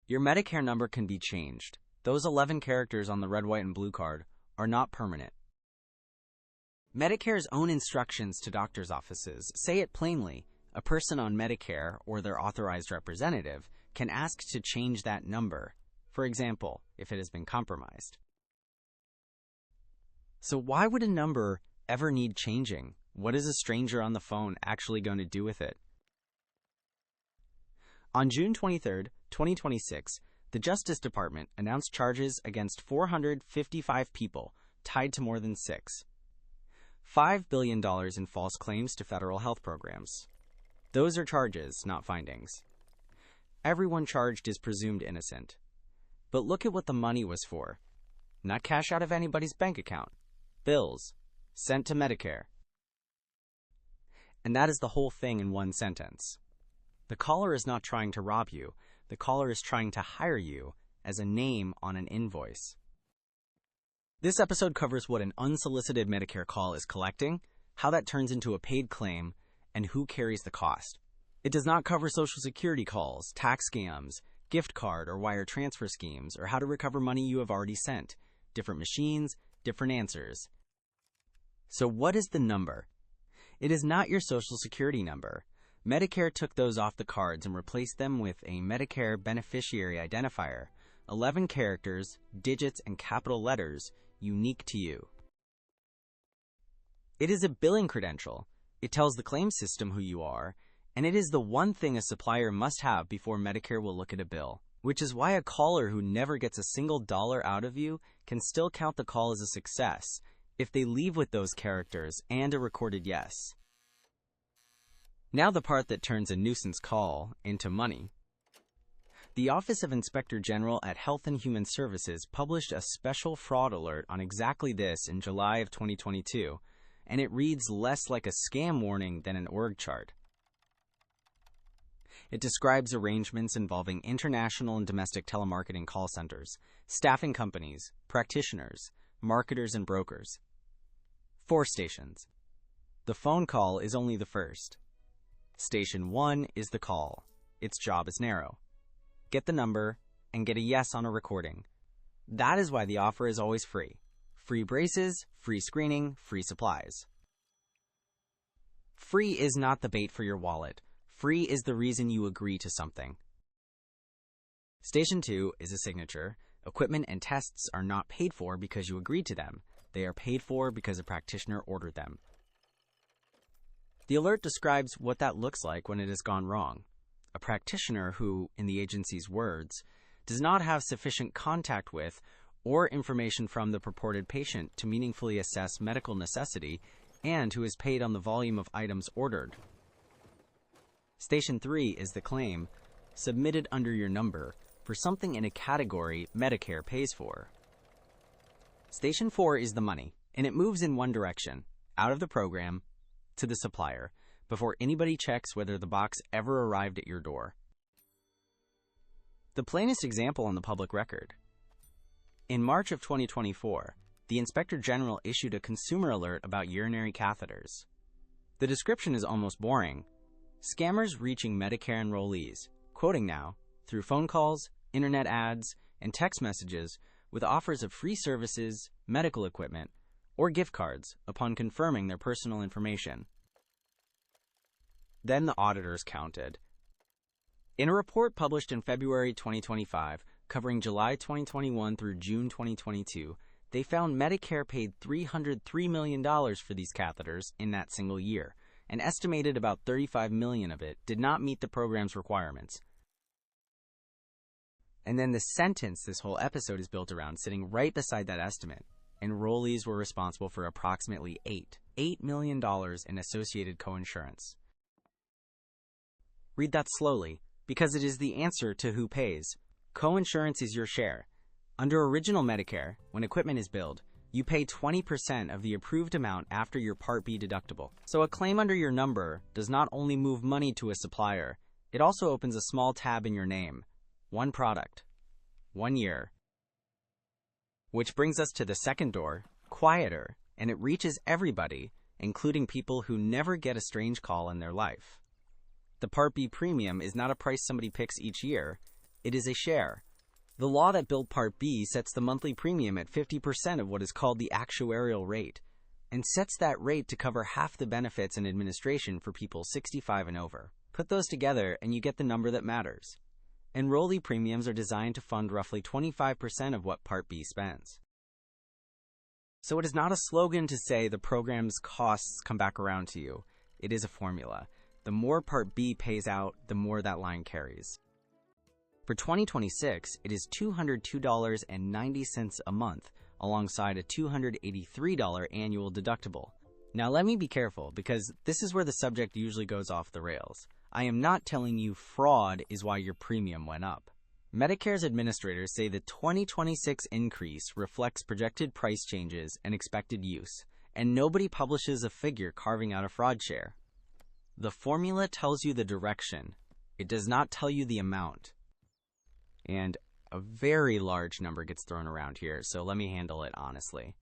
Your Medicare number can be changed. Those 11 characters on the red, white, and blue card are not permanent. Medicare's own instructions to doctors' offices say it plainly. A person on Medicare or their authorized representative can ask to change that number, for example, if it has been compromised. So why would a number ever need changing? What is a stranger on the phone actually going to do with it? On June 23, 2026, the Justice Department announced charges against 455 people tied to more than $5 billion in false claims to federal health programs. Those are charges, not findings. Everyone charged is presumed innocent. But look at what the money was for. Not cash out of anybody's bank account. Bills. Sent to Medicare. And that is the whole thing in one sentence. The caller is not trying to rob you. The caller is trying to hire you as a name on an invoice. This episode covers what an unsolicited Medicare call is collecting, how that turns into a paid claim, and who carries the cost. It does not cover Social Security calls, tax scams, gift card or wire transfer schemes, or how to recover money you have already sent. Different machines, different answers. So what is the number? It is not your Social Security number. Medicare took those off the cards and replaced them with a Medicare Beneficiary Identifier, 11 characters, digits, and capital letters, unique to you. It is a billing credential. It tells the claim system who you are, and it is the one thing a supplier must have before Medicare will look at a bill, which is why a caller who never gets a single dollar out of you can still count the call as a success if they leave with those characters and a recorded yes. Now the part that turns a nuisance call into money. The Office of Inspector General at Health and Human Services published a special fraud alert on exactly this in July of 2022, and it reads less like a scam warning than an org chart. It describes arrangements involving international and domestic telemarketing call centers, staffing companies, practitioners, marketers, and brokers. 4 stations. The phone call is only the first. Station 1 is the call. Its job is narrow. Get the number and get a yes on a recording. That is why the offer is always free. Free braces, free screening, free supplies. Free is not the bait for your wallet. Free is the reason you agree to something. Station 2 is a signature. Equipment and tests are not paid for because you agreed to them. They are paid for because a practitioner ordered them. The alert describes what that looks like when it has gone wrong. A practitioner who, in the agency's words, does not have sufficient contact with or information from the purported patient to meaningfully assess medical necessity and who is paid on the volume of items ordered. Station 3 is the claim, submitted under your number, for something in a category Medicare pays for. Station 4 is the money, and it moves in one direction, out of the program, to the supplier, before anybody checks whether the box ever arrived at your door. The plainest example on the public record. In March of 2024, the Inspector General issued a consumer alert about urinary catheters. The description is almost boring. Scammers reaching Medicare enrollees, quoting now, through phone calls, internet ads, and text messages with offers of free services, medical equipment, or gift cards upon confirming their personal information. Then the auditors counted. In a report published in February 2025, covering July 2021 through June 2022, they found Medicare paid $303 million for these catheters in that single year, and estimated about $35 million of it did not meet the program's requirements. And then the sentence this whole episode is built around, sitting right beside that estimate. Enrollees were responsible for approximately $8 million in associated coinsurance. Read that slowly, because it is the answer to who pays. Coinsurance is your share. Under original Medicare, when equipment is billed, you pay 20% of the approved amount after your Part B deductible. So a claim under your number does not only move money to a supplier, it also opens a small tab in your name. One product. 1 year. Which brings us to the second door, quieter, and it reaches everybody, including people who never get a strange call in their life. The Part B premium is not a price somebody picks each year. It is a share. The law that built Part B sets the monthly premium at 50% of what is called the actuarial rate, and sets that rate to cover half the benefits and administration for people 65 and over. Put those together and you get the number that matters. Enrollee premiums are designed to fund roughly 25% of what Part B spends. So it is not a slogan to say the program's costs come back around to you. It is a formula. The more Part B pays out, the more that line carries. For 2026, it is $202.90 a month, alongside a $283 annual deductible. Now let me be careful, because this is where the subject usually goes off the rails. I am not telling you fraud is why your premium went up. Medicare's administrators say the 2026 increase reflects projected price changes and expected use, and nobody publishes a figure carving out a fraud share. The formula tells you the direction. It does not tell you the amount. And a very large number gets thrown around here, so let me handle it honestly.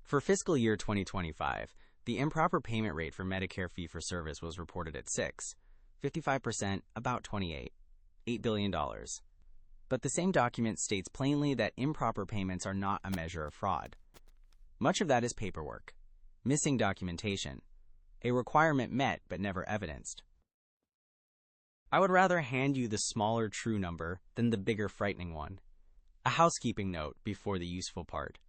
For fiscal year 2025, the improper payment rate for Medicare fee-for-service was reported at 6, 55%, about 28, $8 billion. But the same document states plainly that improper payments are not a measure of fraud. Much of that is paperwork, missing documentation, a requirement met but never evidenced. I would rather hand you the smaller true number than the bigger frightening one. A housekeeping note before the useful part.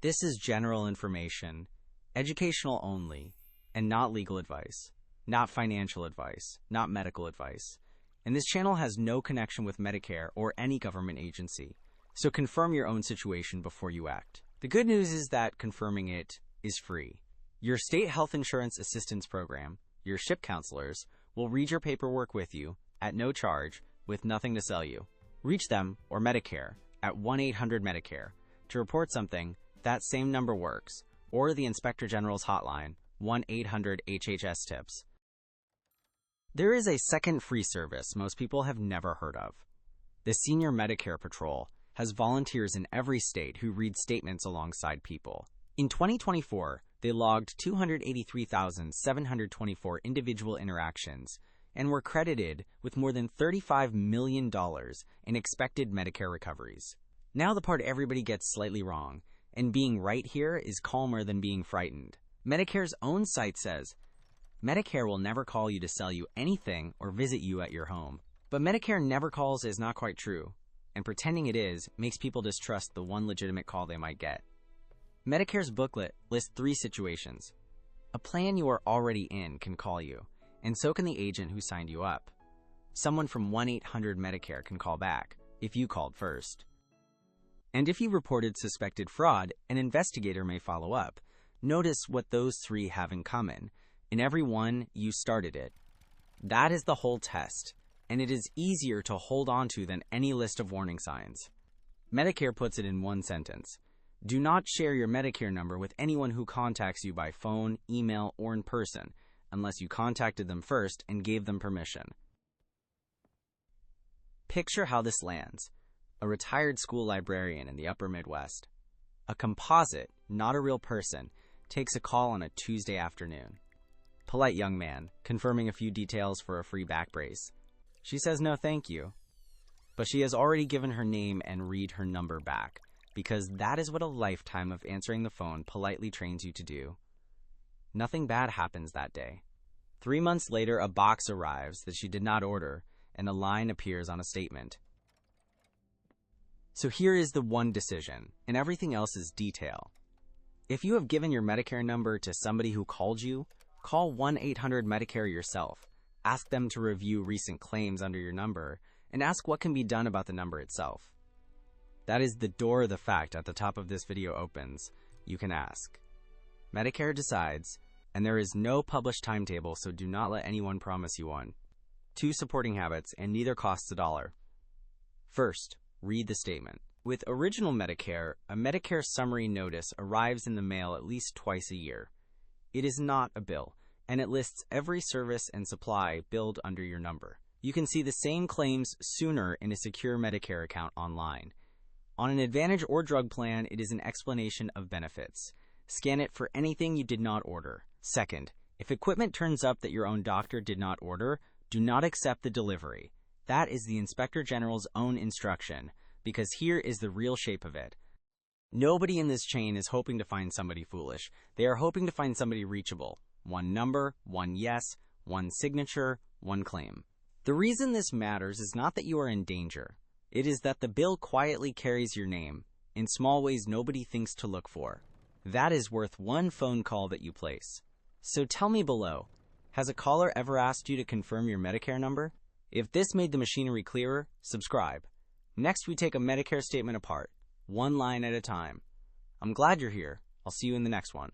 This is general information, educational only, and not legal advice, not financial advice, not medical advice. And this channel has no connection with Medicare or any government agency, so confirm your own situation before you act. The good news is that confirming it is free. Your state health insurance assistance program, your SHIP counselors, will read your paperwork with you at no charge with nothing to sell you. Reach them, or Medicare, at 1-800-MEDICARE to report something. That same number works, or the Inspector General's hotline, 1-800-HHS-TIPS. There is a second free service most people have never heard of. The Senior Medicare Patrol has volunteers in every state who read statements alongside people. In 2024, they logged 283,724 individual interactions and were credited with more than $35 million in expected Medicare recoveries. Now the part everybody gets slightly wrong, and being right here is calmer than being frightened. Medicare's own site says, Medicare will never call you to sell you anything or visit you at your home. But Medicare never calls is not quite true, and pretending it is makes people distrust the one legitimate call they might get. Medicare's booklet lists 3 situations. A plan you are already in can call you, and so can the agent who signed you up. Someone from 1-800-MEDICARE can call back, if you called first. And if you reported suspected fraud, an investigator may follow up. Notice what those 3 have in common. In every one, you started it. That is the whole test, and it is easier to hold on to than any list of warning signs. Medicare puts it in one sentence. Do not share your Medicare number with anyone who contacts you by phone, email, or in person, unless you contacted them first and gave them permission. Picture how this lands. A retired school librarian in the upper Midwest. A composite, not a real person, takes a call on a Tuesday afternoon. Polite young man, confirming a few details for a free back brace. She says no thank you. But she has already given her name and read her number back, because that is what a lifetime of answering the phone politely trains you to do. Nothing bad happens that day. 3 months later, a box arrives that she did not order, and a line appears on a statement. So here is the one decision, and everything else is detail. If you have given your Medicare number to somebody who called you, call 1-800-MEDICARE yourself. Ask them to review recent claims under your number, and ask what can be done about the number itself. That is the door the fact at the top of this video opens. You can ask. Medicare decides, and there is no published timetable, so do not let anyone promise you one. 2 supporting habits, and neither costs $1. First, read the statement. With Original Medicare, a Medicare summary notice arrives in the mail at least twice a year. It is not a bill, and it lists every service and supply billed under your number. You can see the same claims sooner in a secure Medicare account online. On an Advantage or drug plan, it is an explanation of benefits. Scan it for anything you did not order. Second, if equipment turns up that your own doctor did not order, do not accept the delivery. That is the Inspector General's own instruction, because here is the real shape of it. Nobody in this chain is hoping to find somebody foolish. They are hoping to find somebody reachable. One number, one yes, one signature, one claim. The reason this matters is not that you are in danger. It is that the bill quietly carries your name, in small ways nobody thinks to look for. That is worth one phone call that you place. So tell me below, has a caller ever asked you to confirm your Medicare number? If this made the machinery clearer, subscribe. Next, we take a Medicare statement apart, one line at a time. I'm glad you're here. I'll see you in the next one.